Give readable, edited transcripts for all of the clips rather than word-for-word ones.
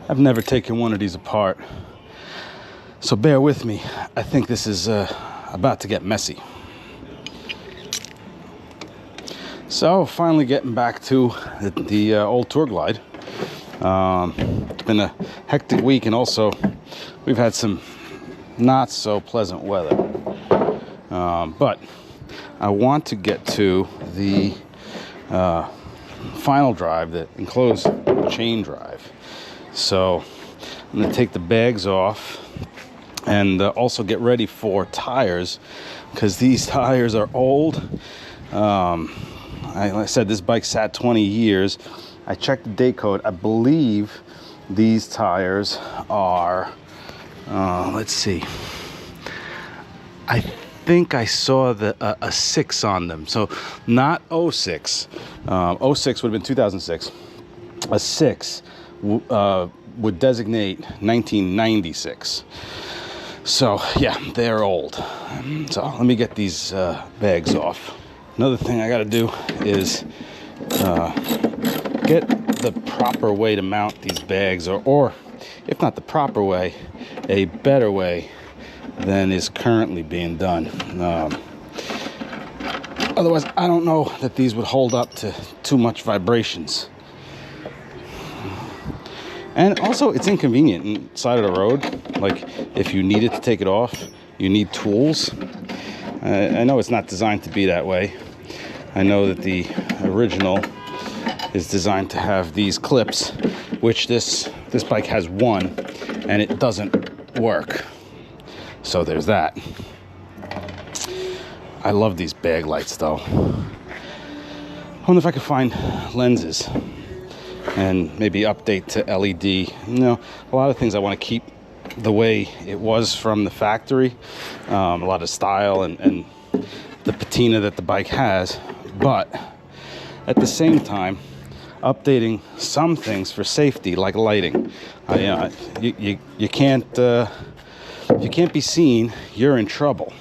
I've never taken one of these apart, so bear with me. I think this is about to get messy. So finally getting back to the old Tour Glide. It's been a hectic week, and also we've had some not so pleasant weather. But I want to get to the final drive, the enclosed chain drive. So I'm going to take the bags off and also get ready for tires, because these tires are old. Like I said, this bike sat 20 years. I checked the date code. I believe these tires are, let's see. I think I saw a 6 on them. So not 06. 06 would have been 2006. A 6 would designate 1996. So yeah, they're old. So let me get these bags off. Another thing I got to do is get the proper way to mount these bags, or if not the proper way, a better way than is currently being done. Otherwise, I don't know that these would hold up to too much vibrations. And also, it's inconvenient inside of the road. Like, if you needed to take it off, you need tools. I know it's not designed to be that way. I know that the original is designed to have these clips, which this bike has one, and it doesn't work. So there's that. I love these bag lights, though. I wonder if I could find lenses and maybe update to LED. You know, a lot of things I want to keep the way it was from the factory. A lot of style and the patina that the bike has. But at the same time, updating some things for safety, like lighting. You can't if you can't be seen, you're in trouble.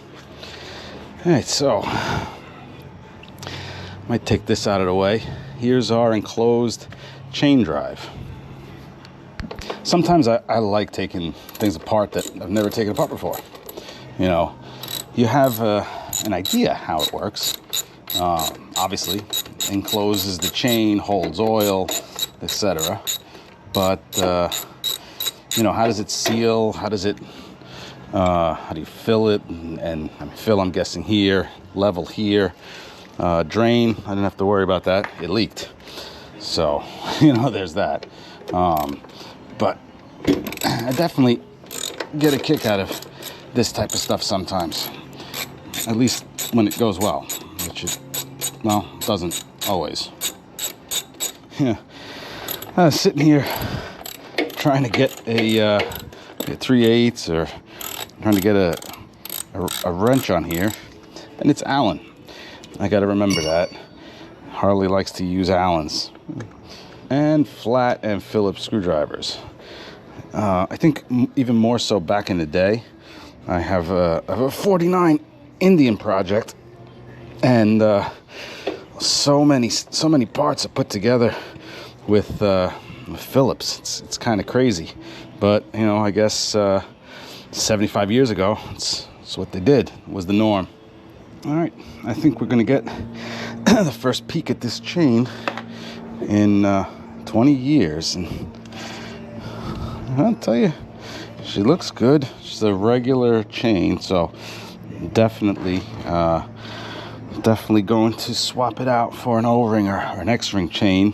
All right, so might take this out of the way. Here's our enclosed chain drive. Sometimes I like taking things apart that I've never taken apart before. You know, you have an idea how it works. Obviously, encloses the chain, holds oil, etc. But you know, how does it seal? How does it? How do you fill it? And I mean, fill, I'm guessing here, level here, drain. I didn't have to worry about that. It leaked, so you know, there's that. But I definitely get a kick out of this type of stuff sometimes, at least when it goes well, which it, well, doesn't always. Yeah, I was sitting here trying to get a 3/8 or trying to get a wrench on here, and it's Allen. I got to remember that. Harley likes to use Allens. And flat and Phillips screwdrivers. I think even more so back in the day. I have a 49 Indian project, and so many parts are put together with Phillips. It's kind of crazy, but you know, I guess 75 years ago, it's what they did. It was the norm. All right, I think we're gonna get the first peek at this chain in 20 years, and I'll tell you, she looks good. She's a regular chain, so definitely going to swap it out for an O-ring or an X-ring chain.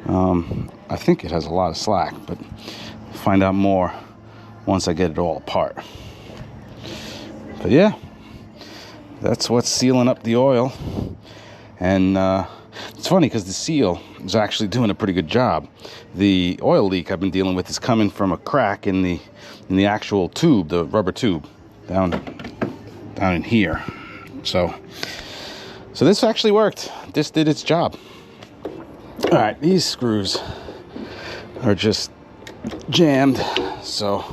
I think it has a lot of slack, but I'll find out more once I get it all apart. But yeah, that's what's sealing up the oil. And it's funny because the seal is actually doing a pretty good job. The oil leak I've been dealing with is coming from a crack in the actual tube, the rubber tube, down in here. So this actually worked. This did its job. All right, these screws are just jammed, so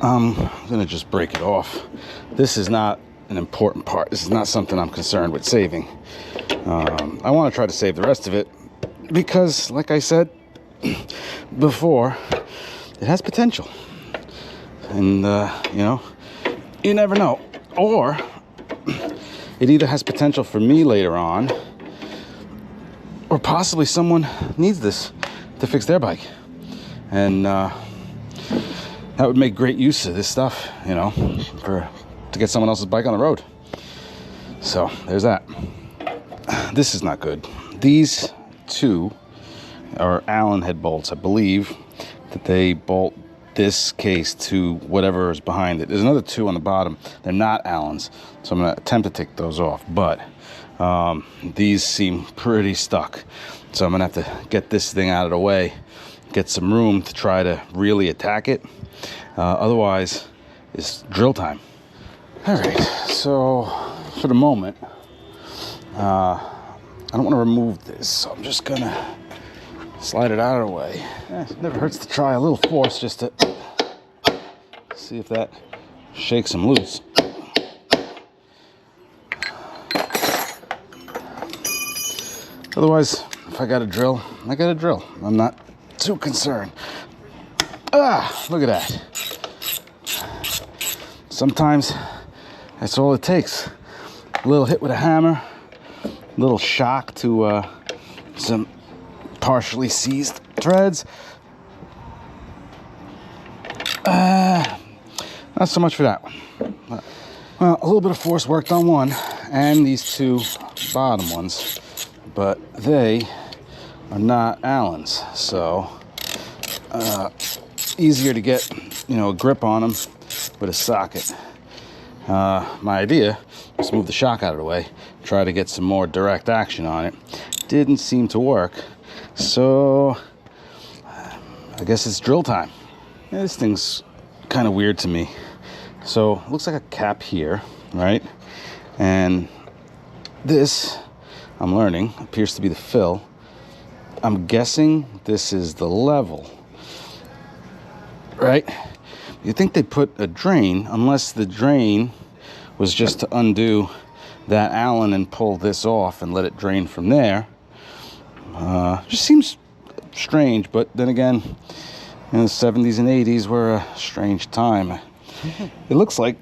I'm gonna just break it off. This is not an important part. This is not something I'm concerned with saving. I want to try to save the rest of it because, like I said, before, it has potential. And, you know, you never know. Or it either has potential for me later on, or possibly someone needs this to fix their bike. And that would make great use of this stuff, you know, to get someone else's bike on the road. So there's that. This is not good. These two are Allen head bolts. I believe that they bolt this case to whatever is behind it. There's another two on the bottom. They're not Allens, so I'm going to attempt to take those off. But these seem pretty stuck, so I'm going to have to get this thing out of the way, get some room to try to really attack it. Otherwise, it's drill time. All right, so for the moment, I don't want to remove this, so I'm just going to slide it out of the way. It never hurts to try a little force just to see if that shakes them loose. Otherwise, if I got a drill, I got a drill. I'm not too concerned. Ah, look at that. Sometimes that's all it takes. A little hit with a hammer, a little shock to some partially seized threads. Not so much for that one. Well, a little bit of force worked on one and these two bottom ones, but they are not Allens, so easier to get, you know, a grip on them with a socket. My idea was to move the shock out of the way, try to get some more direct action on it. Didn't seem to work. So, I guess it's drill time. Yeah, this thing's kind of weird to me. So, it looks like a cap here, right? And this, I'm learning, appears to be the fill. I'm guessing this is the level, right? You'd think they put a drain, unless the drain was just to undo that Allen and pull this off and let it drain from there. Just seems strange, but then again, in the 70s and 80s were a strange time. It looks like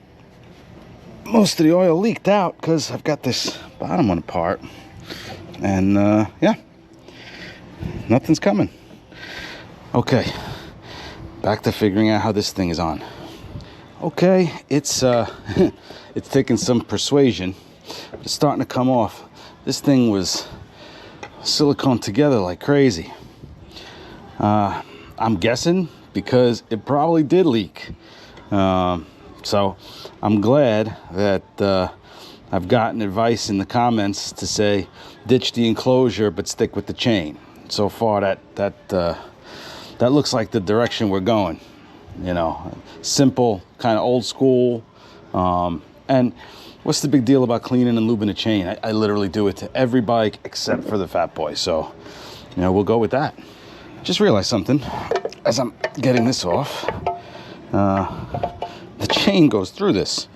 most of the oil leaked out because I've got this bottom one apart. And yeah, nothing's coming. Okay, back to figuring out how this thing is on. Okay, it's it's taking some persuasion. It's starting to come off. This thing was silicone together like crazy. I'm guessing because it probably did leak. So I'm glad that I've gotten advice in the comments to say ditch the enclosure but stick with the chain. So far that looks like the direction we're going. You know, simple, kind of old school. And what's the big deal about cleaning and lubing a chain? I literally do it to every bike except for the Fat Boy. So, you know, we'll go with that. Just realized something as I'm getting this off. The chain goes through this.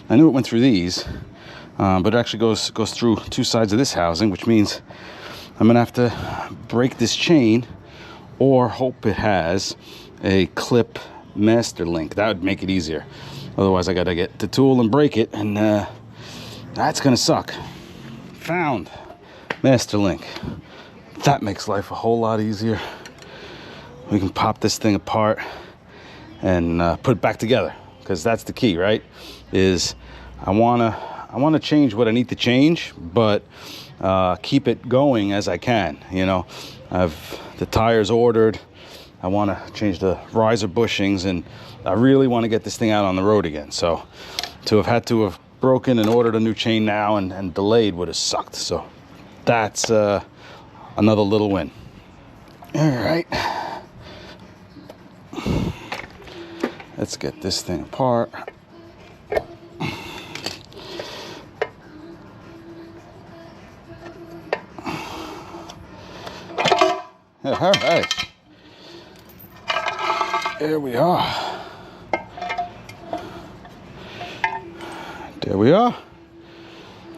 I knew it went through these, but it actually goes through two sides of this housing, which means I'm gonna have to break this chain or hope it has a clip master link. That would make it easier. Otherwise, I gotta get the tool and break it, and that's gonna suck. Found master link. That makes life a whole lot easier. We can pop this thing apart and put it back together, because that's the key, right? Is I wanna change what I need to change, but keep it going as I can. You know, I've the tires ordered. I want to change the riser bushings, and I really want to get this thing out on the road again. So to have broken and ordered a new chain now and delayed would have sucked. So that's another little win. All right, let's get this thing apart. All right. There we are. There we are.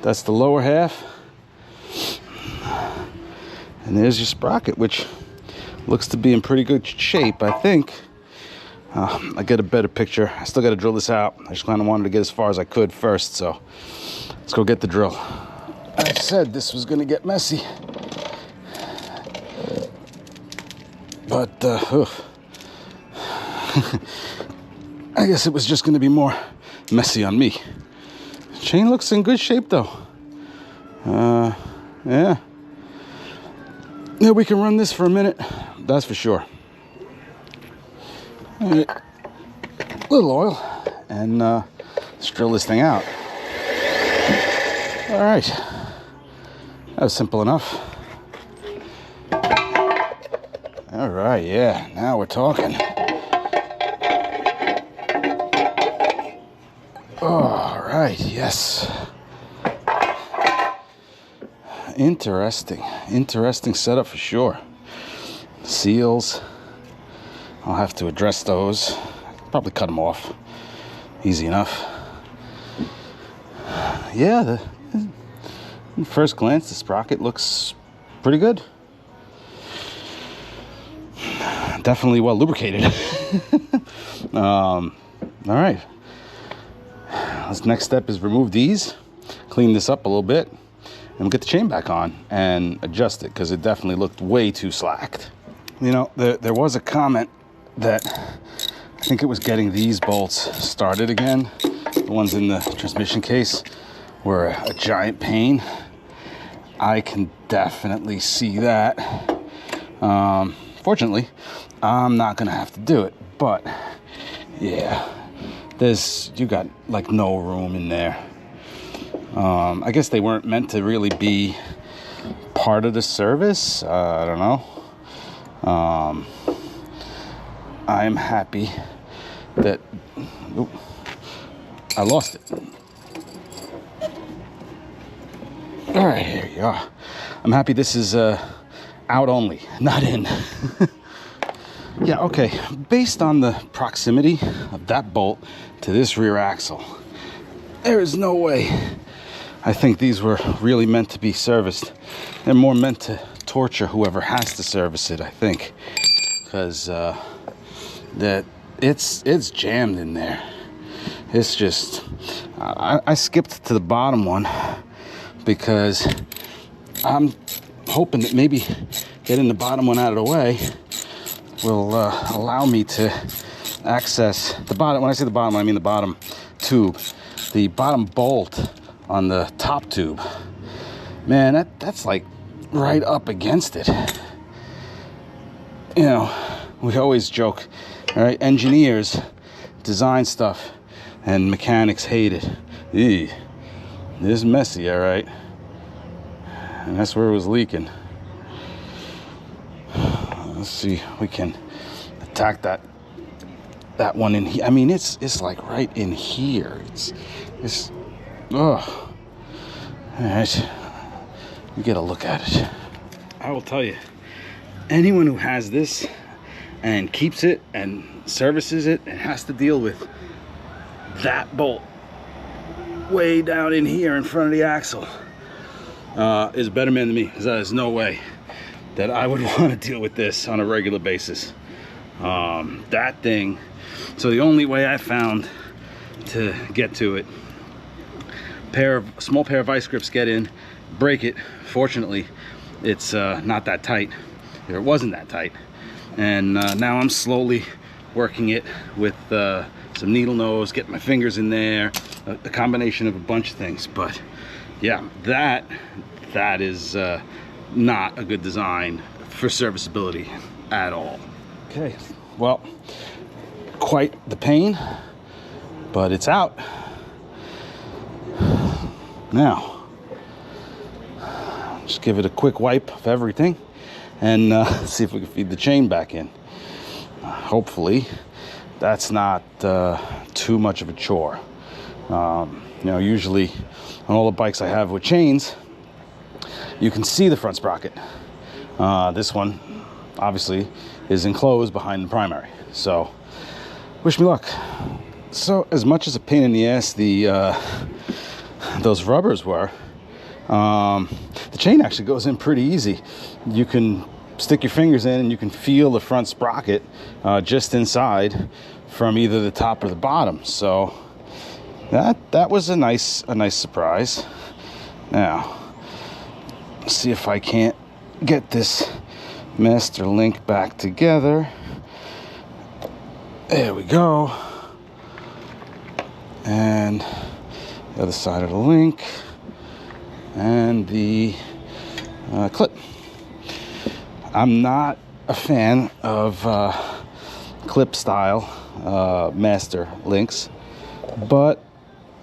That's the lower half. And there's your sprocket, which looks to be in pretty good shape, I think. I get a better picture. I still got to drill this out. I just kind of wanted to get as far as I could first, so let's go get the drill. I said this was going to get messy, but I guess it was just going to be more messy on me. Chain looks in good shape though. Yeah, we can run this for a minute, that's for sure. All right, a little oil, and let's drill this thing out. All right, that was simple enough. All right, yeah, now we're talking. All right, yes. Interesting setup for sure. Seals, I'll have to address those. Probably cut them off. Easy enough. Yeah, at first glance, the sprocket looks pretty good. Definitely well lubricated. All right. This next step is remove these, clean this up a little bit, and we'll get the chain back on and adjust it, because it definitely looked way too slacked. You know, there was a comment that I think it was getting these bolts started again. The ones in the transmission case were a giant pain. I can definitely see that. Fortunately, I'm not gonna have to do it, but yeah, you got like no room in there. I guess they weren't meant to really be part of the service. I don't know. I'm happy that I lost it. All right, here you are. I'm happy this is out only, not in. Yeah, okay, based on the proximity of that bolt to this rear axle, there is no way I think these were really meant to be serviced. They're more meant to torture whoever has to service it, I think, because it's jammed in there. It's just, I skipped to the bottom one because I'm hoping that maybe getting the bottom one out of the way will allow me to access the bottom. When I say the bottom, I mean the bottom tube. The bottom bolt on the top tube. Man, that's like right up against it. You know, we always joke, all right? Engineers design stuff and mechanics hate it. Eee, this is messy, all right? And that's where it was leaking. Let's see, we can attack that one in here. I mean, it's like right in here. It's oh. All right, you get a look at it. I will tell you, anyone who has this and keeps it and services it and has to deal with that bolt way down in here in front of the axle is a better man than me, because there's no way that I would want to deal with this on a regular basis. That thing, so the only way I found to get to it, small pair of vice grips get in, break it. Fortunately, it's not that tight. It wasn't that tight, and now I'm slowly working it with some needle nose, getting my fingers in there, a combination of a bunch of things. But yeah, that is not a good design for serviceability at all. Okay, well, quite the pain, but it's out. Now, just give it a quick wipe of everything and see if we can feed the chain back in. Hopefully, that's not too much of a chore. You know, usually on all the bikes I have with chains, you can see the front sprocket. This one, obviously, is enclosed behind the primary. So, wish me luck. So, as much as a pain in the ass those rubbers were, the chain actually goes in pretty easy. You can stick your fingers in and you can feel the front sprocket just inside from either the top or the bottom. So that was a nice surprise. Now, let's see if I can't get this master link back together. There we go. And the other side of the link and the clip. I'm not a fan of clip style master links, but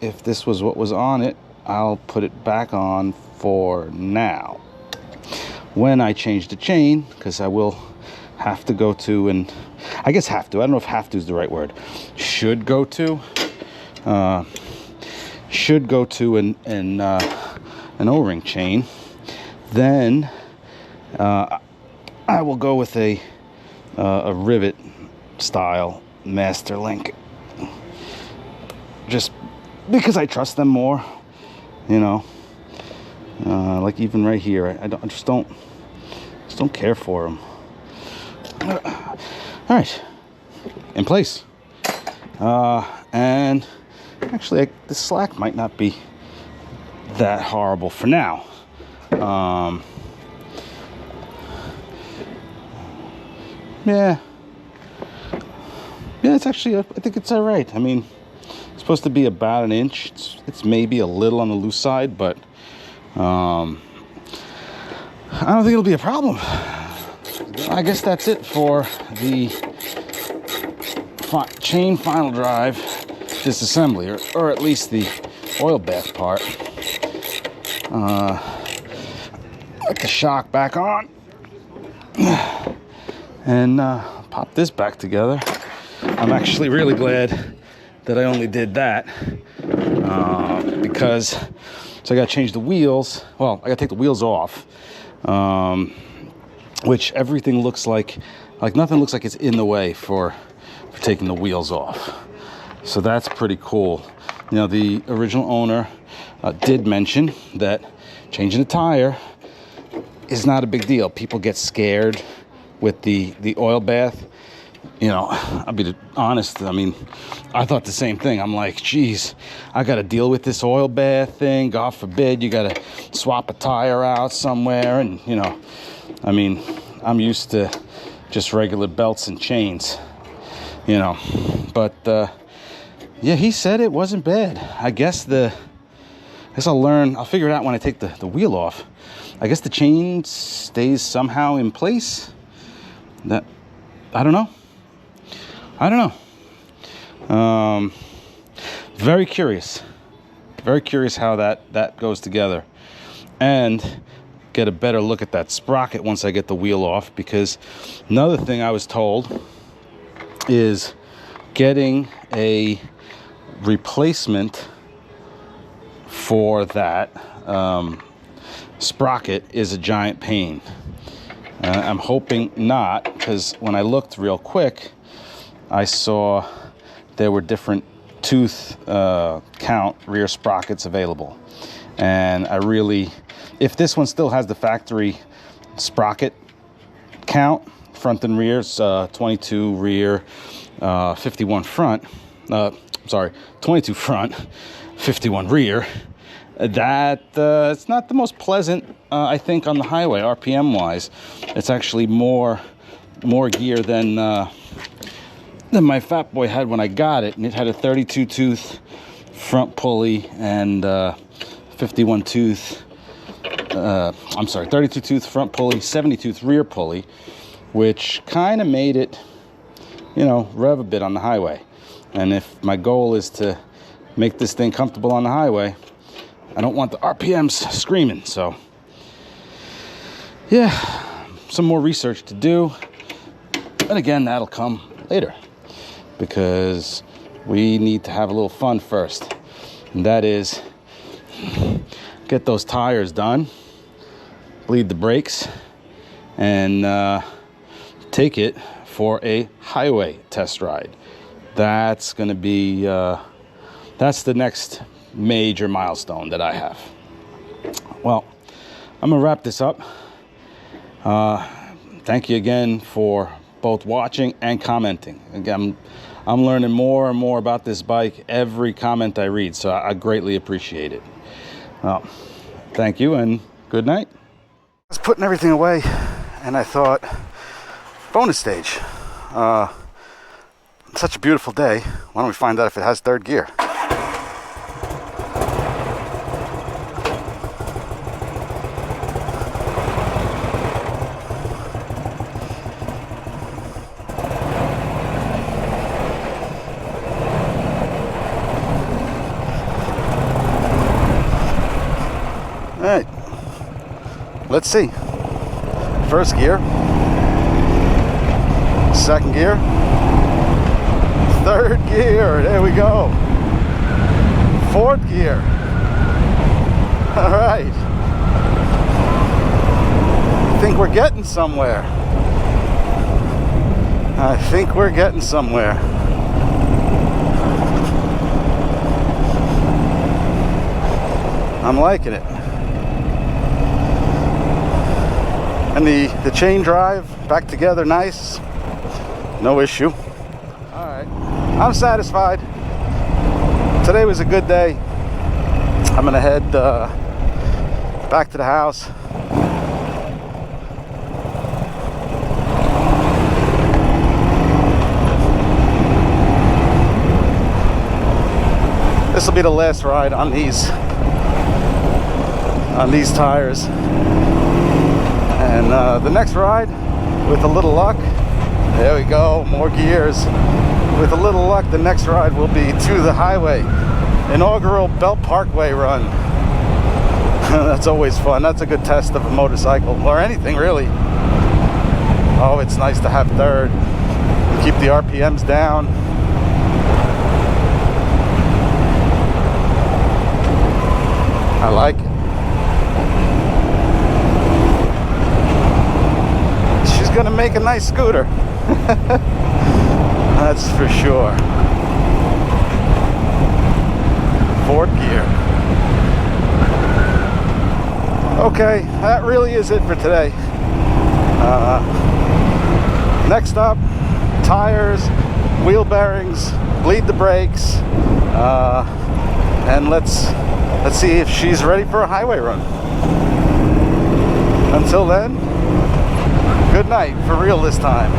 if this was what was on it, I'll put it back on for now. When I change the chain, because I will have to go to, and I guess have to, I don't know if have to is the right word, should go to an O-ring chain, then I will go with a rivet style master link, just because I trust them more, you know. Like even right here, I just don't care for them. All right, in place. And actually, the slack might not be that horrible for now. Yeah, it's actually, I think it's all right. I mean, it's supposed to be about an inch. It's maybe a little on the loose side, but I don't think it'll be a problem. I guess that's it for the chain final drive disassembly, or at least the oil bath part. Put the shock back on and pop this back together. I'm actually really glad that I only did that because so I got to change the wheels. Well, I got to take the wheels off, which everything looks like nothing looks like it's in the way for taking the wheels off. So that's pretty cool. You know, the original owner did mention that changing the tire is not a big deal. People get scared with the oil bath. You know, I'll be honest, I mean, I thought the same thing. I'm like, geez, I got to deal with this oil bath thing. God forbid you got to swap a tire out somewhere. And, you know, I mean, I'm used to just regular belts and chains, you know. But, yeah, he said it wasn't bad. I guess I'll figure it out when I take the wheel off. I guess the chain stays somehow in place. I don't know. Very curious how that goes together, and get a better look at that sprocket once I get the wheel off, because another thing I was told is getting a replacement for that sprocket is a giant pain. I'm hoping not, because when I looked real quick, I saw there were different tooth count rear sprockets available. And I really, if this one still has the factory sprocket count, front and rear, 22 rear, 51 front, 22 front, 51 rear, that it's not the most pleasant, I think, on the highway, RPM wise. It's actually more gear than my Fat Boy had when I got it, and it had a 32 tooth front pulley and 52 tooth front pulley, 70 tooth rear pulley, which kind of made it, you know, rev a bit on the highway. And if my goal is to make this thing comfortable on the highway, I don't want the RPMs screaming. So yeah, some more research to do, and again, that'll come later, because we need to have a little fun first, and that is get those tires done, bleed the brakes, and take it for a highway test ride. That's going to be that's the next major milestone that I have. Well, I'm gonna wrap this up. thank you again for both watching and commenting. Again, I'm learning more and more about this bike every comment I read, so I greatly appreciate it. Well, thank you and good night. I was putting everything away and I thought, bonus stage. Such a beautiful day. Why don't we find out if it has third gear? Alright, let's see. First gear, second gear, third gear, there we go. Fourth gear. Alright. I think we're getting somewhere. I think we're getting somewhere. I'm liking it. And the chain drive back together nice, no issue. All right, I'm satisfied. Today was a good day. I'm gonna head back to the house. This will be the last ride on these tires. And the next ride, with a little luck, there we go, more gears. With a little luck, the next ride will be to the highway. Inaugural Belt Parkway run. That's always fun. That's a good test of a motorcycle, or anything really. Oh, it's nice to have third. Keep the RPMs down. I like it. Gonna make a nice scooter. That's for sure. Fourth gear. Okay, that really is it for today. Next up, tires, wheel bearings, bleed the brakes, and let's see if she's ready for a highway run. Until then, good night, for real this time.